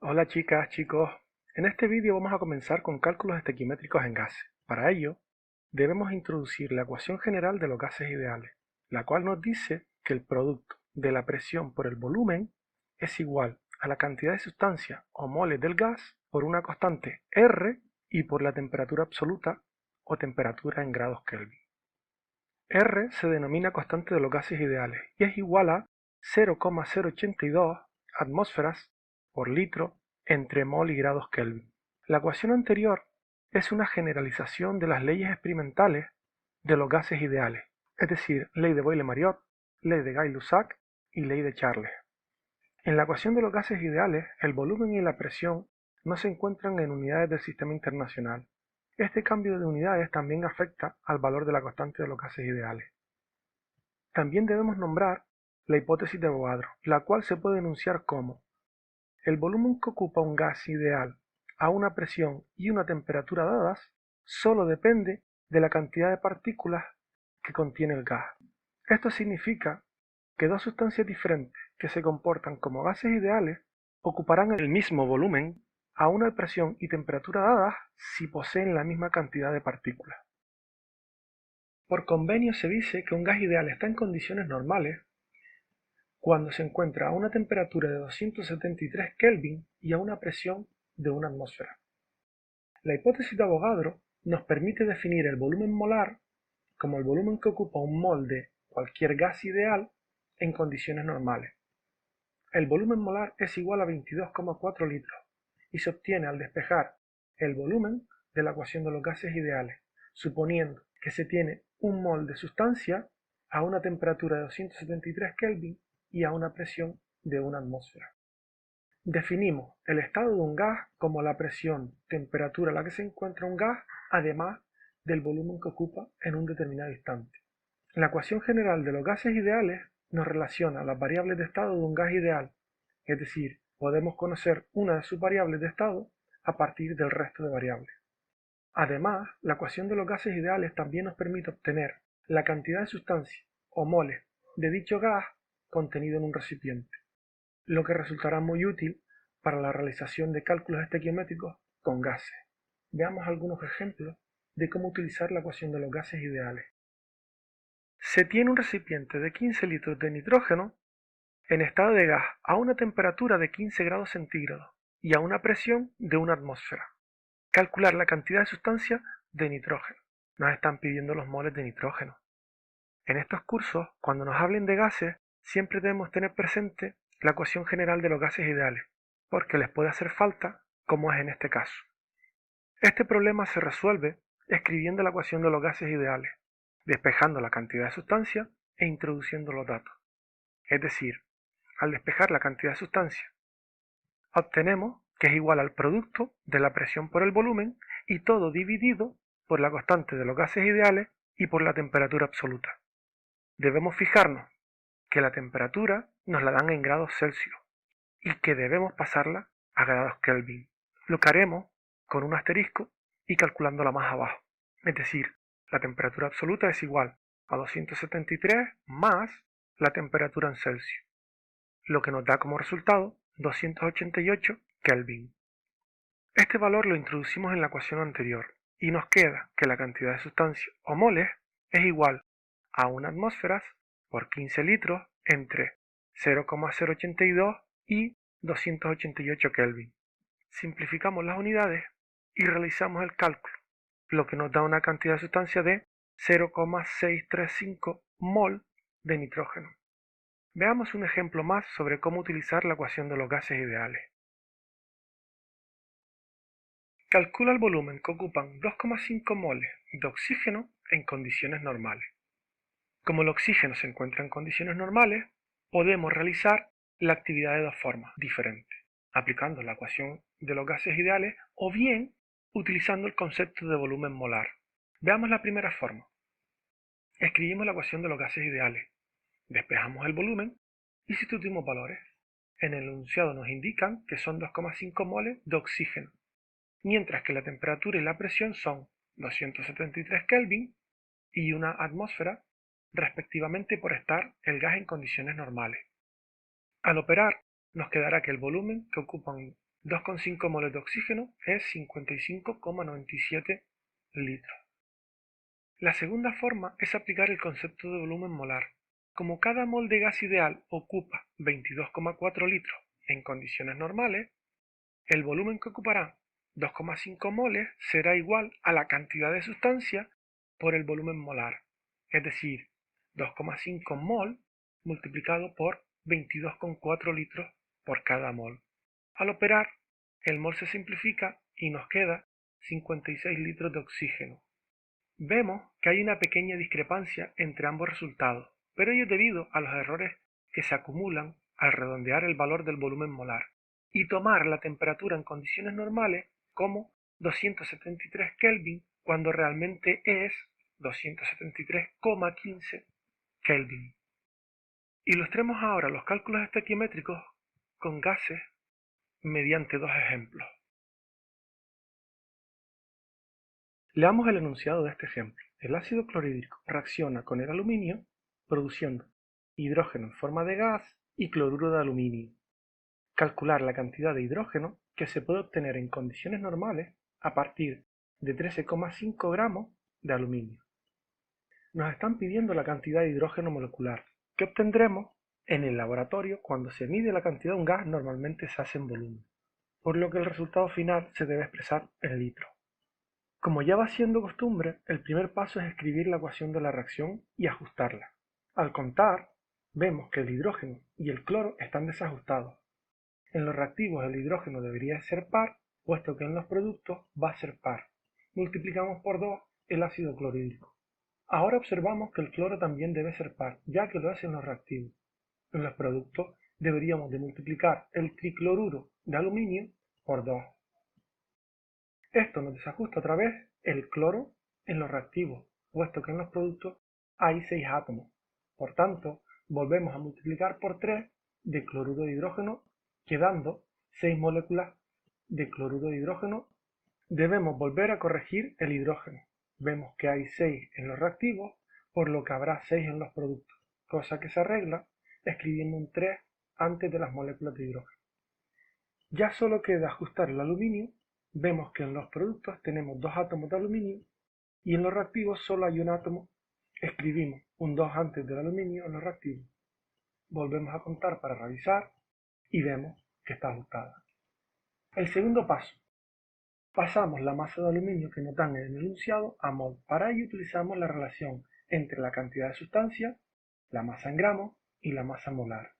Hola chicas, chicos. En este vídeo vamos a comenzar con cálculos estequiométricos en gases. Para ello, debemos introducir la ecuación general de los gases ideales, la cual nos dice que el producto de la presión por el volumen es igual a la cantidad de sustancia o moles del gas por una constante R y por la temperatura absoluta o temperatura en grados Kelvin. R se denomina constante de los gases ideales y es igual a 0,082 atmósferas por litro entre mol y grados Kelvin. La ecuación anterior es una generalización de las leyes experimentales de los gases ideales, es decir, ley de Boyle-Mariotte, ley de Gay-Lussac y ley de Charles. En la ecuación de los gases ideales, el volumen y la presión no se encuentran en unidades del sistema internacional. Este cambio de unidades también afecta al valor de la constante de los gases ideales. También debemos nombrar la hipótesis de Avogadro, la cual se puede enunciar como: el volumen que ocupa un gas ideal a una presión y una temperatura dadas solo depende de la cantidad de partículas que contiene el gas. Esto significa que dos sustancias diferentes que se comportan como gases ideales ocuparán el mismo volumen a una presión y temperatura dadas si poseen la misma cantidad de partículas. Por convenio se dice que un gas ideal está en condiciones normales cuando se encuentra a una temperatura de 273 Kelvin y a una presión de una atmósfera. La hipótesis de Avogadro nos permite definir el volumen molar como el volumen que ocupa un mol de cualquier gas ideal en condiciones normales. El volumen molar es igual a 22,4 litros y se obtiene al despejar el volumen de la ecuación de los gases ideales, suponiendo que se tiene un mol de sustancia a una temperatura de 273 Kelvin y a una presión de una atmósfera. Definimos el estado de un gas como la presión, temperatura a la que se encuentra un gas, además del volumen que ocupa en un determinado instante. La ecuación general de los gases ideales nos relaciona las variables de estado de un gas ideal, es decir, podemos conocer una de sus variables de estado a partir del resto de variables. Además, la ecuación de los gases ideales también nos permite obtener la cantidad de sustancia o moles de dicho gas contenido en un recipiente, lo que resultará muy útil para la realización de cálculos estequiométricos con gases. Veamos algunos ejemplos de cómo utilizar la ecuación de los gases ideales. Se tiene un recipiente de 15 litros de nitrógeno en estado de gas a una temperatura de 15 grados centígrados y a una presión de una atmósfera. Calcular la cantidad de sustancia de nitrógeno. Nos están pidiendo los moles de nitrógeno. En estos cursos, cuando nos hablen de gases, siempre debemos tener presente la ecuación general de los gases ideales, porque les puede hacer falta, como es en este caso. Este problema se resuelve escribiendo la ecuación de los gases ideales, despejando la cantidad de sustancia e introduciendo los datos. Es decir, al despejar la cantidad de sustancia, obtenemos que es igual al producto de la presión por el volumen y todo dividido por la constante de los gases ideales y por la temperatura absoluta. Debemos fijarnos que la temperatura nos la dan en grados Celsius y que debemos pasarla a grados Kelvin. Lo que haremos con un asterisco y calculándola más abajo. Es decir, la temperatura absoluta es igual a 273 más la temperatura en Celsius, lo que nos da como resultado 288 Kelvin. Este valor lo introducimos en la ecuación anterior y nos queda que la cantidad de sustancia o moles es igual a 1 atmósferas por 15 litros entre 0,082 y 288 Kelvin. Simplificamos las unidades y realizamos el cálculo, lo que nos da una cantidad de sustancia de 0,635 mol de nitrógeno. Veamos un ejemplo más sobre cómo utilizar la ecuación de los gases ideales. Calcula el volumen que ocupan 2,5 moles de oxígeno en condiciones normales. Como el oxígeno se encuentra en condiciones normales, podemos realizar la actividad de dos formas diferentes, aplicando la ecuación de los gases ideales o bien utilizando el concepto de volumen molar. Veamos la primera forma. Escribimos la ecuación de los gases ideales, despejamos el volumen y sustituimos valores. En el enunciado nos indican que son 2,5 moles de oxígeno, mientras que la temperatura y la presión son 273 Kelvin y una atmósfera, respectivamente, por estar el gas en condiciones normales. Al operar, nos quedará que el volumen que ocupan 2,5 moles de oxígeno es 55,97 litros. La segunda forma es aplicar el concepto de volumen molar. Como cada mol de gas ideal ocupa 22,4 litros en condiciones normales, el volumen que ocupará 2,5 moles será igual a la cantidad de sustancia por el volumen molar, es decir, 2,5 mol multiplicado por 22,4 litros por cada mol. Al operar, el mol se simplifica y nos queda 56 litros de oxígeno. Vemos que hay una pequeña discrepancia entre ambos resultados, pero ello es debido a los errores que se acumulan al redondear el valor del volumen molar y tomar la temperatura en condiciones normales como 273 Kelvin cuando realmente es 273,15 Kelvin. Ilustremos ahora los cálculos estequiométricos con gases mediante dos ejemplos. Leamos el enunciado de este ejemplo. El ácido clorhídrico reacciona con el aluminio produciendo hidrógeno en forma de gas y cloruro de aluminio. Calcular la cantidad de hidrógeno que se puede obtener en condiciones normales a partir de 13,5 gramos de aluminio. Nos están pidiendo la cantidad de hidrógeno molecular que obtendremos en el laboratorio. Cuando se mide la cantidad de un gas normalmente se hace en volumen, por lo que el resultado final se debe expresar en litros. Como ya va siendo costumbre, el primer paso es escribir la ecuación de la reacción y ajustarla. Al contar, vemos que el hidrógeno y el cloro están desajustados. En los reactivos el hidrógeno debería ser par, puesto que en los productos va a ser par. Multiplicamos por 2 el ácido clorhídrico. Ahora observamos que el cloro también debe ser par, ya que lo es en los reactivos. En los productos deberíamos de multiplicar el tricloruro de aluminio por 2. Esto nos desajusta otra vez el cloro en los reactivos, puesto que en los productos hay 6 átomos. Por tanto, volvemos a multiplicar por 3 de cloruro de hidrógeno, quedando 6 moléculas de cloruro de hidrógeno. Debemos volver a corregir el hidrógeno. Vemos que hay 6 en los reactivos, por lo que habrá 6 en los productos, cosa que se arregla escribiendo un 3 antes de las moléculas de hidrógeno. Ya solo queda ajustar el aluminio. Vemos que en los productos tenemos 2 átomos de aluminio y en los reactivos solo hay un átomo. Escribimos un 2 antes del aluminio en los reactivos. Volvemos a contar para revisar y vemos que está ajustada. El segundo paso. Pasamos la masa de aluminio que nos dan en el enunciado a mol. Para ello utilizamos la relación entre la cantidad de sustancia, la masa en gramos y la masa molar.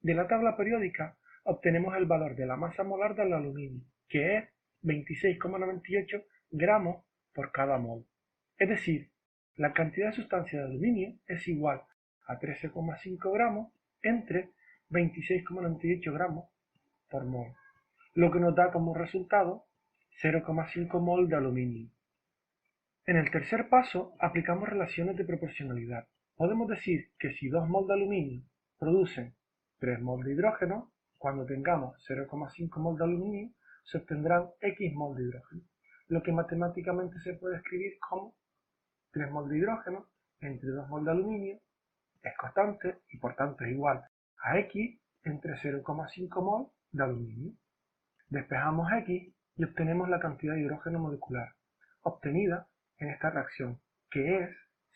De la tabla periódica obtenemos el valor de la masa molar del aluminio, que es 26,98 gramos por cada mol. Es decir, la cantidad de sustancia de aluminio es igual a 13,5 gramos entre 26,98 gramos por mol, lo que nos da como resultado 0,5 mol de aluminio. En el tercer paso aplicamos relaciones de proporcionalidad. Podemos decir que si 2 mol de aluminio producen 3 mol de hidrógeno, cuando tengamos 0,5 mol de aluminio se obtendrán X mol de hidrógeno, lo que matemáticamente se puede escribir como 3 mol de hidrógeno entre 2 mol de aluminio es constante y por tanto es igual a X entre 0,5 mol de aluminio. Despejamos X y obtenemos la cantidad de hidrógeno molecular obtenida en esta reacción, que es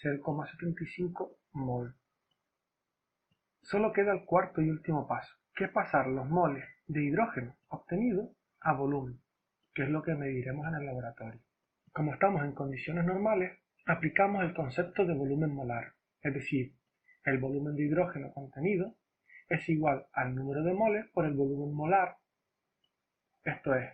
0,75 mol. Solo queda el cuarto y último paso, que es pasar los moles de hidrógeno obtenidos a volumen, que es lo que mediremos en el laboratorio. Como estamos en condiciones normales, aplicamos el concepto de volumen molar, es decir, el volumen de hidrógeno contenido es igual al número de moles por el volumen molar, esto es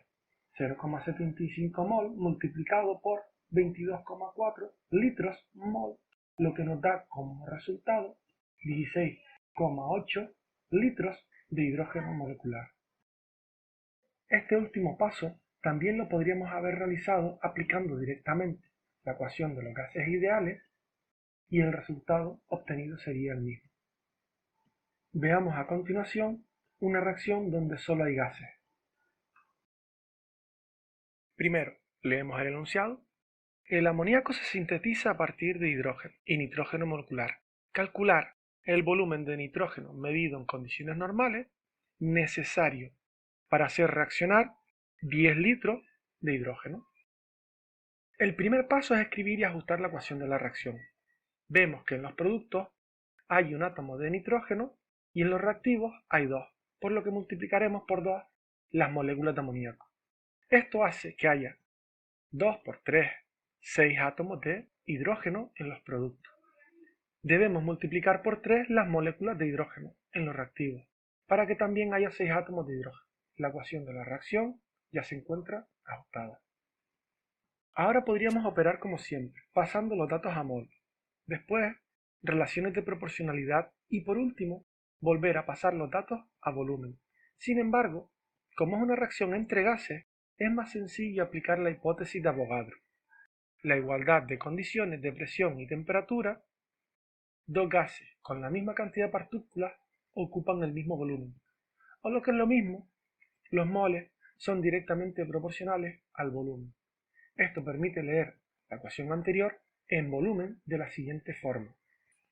0,75 mol multiplicado por 22,4 litros mol, lo que nos da como resultado 16,8 litros de hidrógeno molecular. Este último paso también lo podríamos haber realizado aplicando directamente la ecuación de los gases ideales y el resultado obtenido sería el mismo. Veamos a continuación una reacción donde solo hay gases. Primero, leemos el enunciado. El amoníaco se sintetiza a partir de hidrógeno y nitrógeno molecular. Calcular el volumen de nitrógeno medido en condiciones normales necesario para hacer reaccionar 10 litros de hidrógeno. El primer paso es escribir y ajustar la ecuación de la reacción. Vemos que en los productos hay un átomo de nitrógeno y en los reactivos hay dos, por lo que multiplicaremos por 2 las moléculas de amoníaco. Esto hace que haya 2 por 3, 6 átomos de hidrógeno en los productos. Debemos multiplicar por 3 las moléculas de hidrógeno en los reactivos, para que también haya 6 átomos de hidrógeno. La ecuación de la reacción ya se encuentra ajustada. Ahora podríamos operar como siempre, pasando los datos a mol. Después, relaciones de proporcionalidad y por último, volver a pasar los datos a volumen. Sin embargo, como es una reacción entre gases, es más sencillo aplicar la hipótesis de Avogadro. La igualdad de condiciones de presión y temperatura, dos gases con la misma cantidad de partículas ocupan el mismo volumen. O lo que es lo mismo, los moles son directamente proporcionales al volumen. Esto permite leer la ecuación anterior en volumen de la siguiente forma.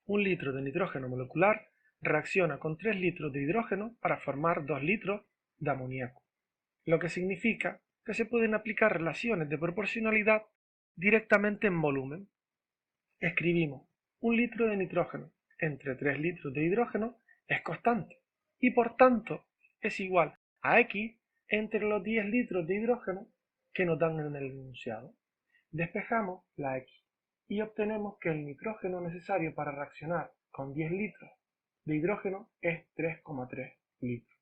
1 litro de nitrógeno molecular reacciona con 3 litros de hidrógeno para formar 2 litros de amoníaco, lo que significa que se pueden aplicar relaciones de proporcionalidad directamente en volumen. Escribimos 1 litro de nitrógeno entre 3 litros de hidrógeno es constante y por tanto es igual a X entre los 10 litros de hidrógeno que nos dan en el enunciado. Despejamos la X y obtenemos que el nitrógeno necesario para reaccionar con 10 litros de hidrógeno es 3,3 litros.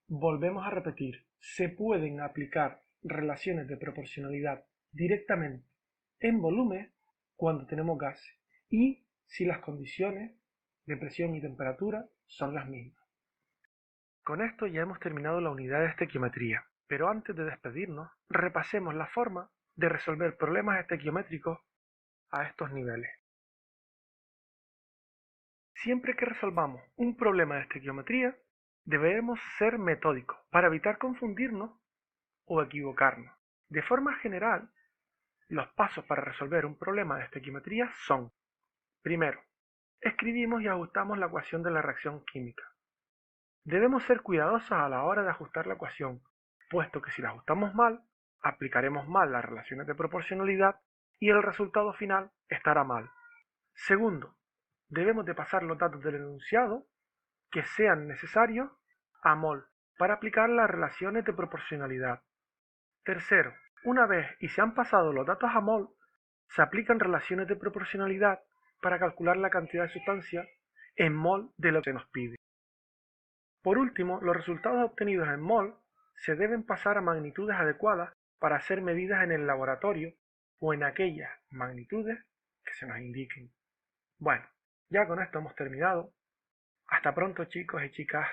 Volvemos a repetir, se pueden aplicar relaciones de proporcionalidad directamente en volumen cuando tenemos gases y si las condiciones de presión y temperatura son las mismas. Con esto ya hemos terminado la unidad de estequiometría, pero antes de despedirnos, repasemos la forma de resolver problemas estequiométricos a estos niveles. Siempre que resolvamos un problema de estequiometría, debemos ser metódicos para evitar confundirnos o equivocarnos. De forma general, los pasos para resolver un problema de estequiometría son: primero, escribimos y ajustamos la ecuación de la reacción química. Debemos ser cuidadosos a la hora de ajustar la ecuación, puesto que si la ajustamos mal, aplicaremos mal las relaciones de proporcionalidad y el resultado final estará mal. Segundo, debemos de pasar los datos del enunciado que sean necesarios a mol para aplicar las relaciones de proporcionalidad. Tercero, una vez y se han pasado los datos a mol, se aplican relaciones de proporcionalidad para calcular la cantidad de sustancia en mol de lo que se nos pide. Por último, los resultados obtenidos en mol se deben pasar a magnitudes adecuadas para ser medidas en el laboratorio o en aquellas magnitudes que se nos indiquen. Bueno, ya con esto hemos terminado. Hasta pronto, chicos y chicas.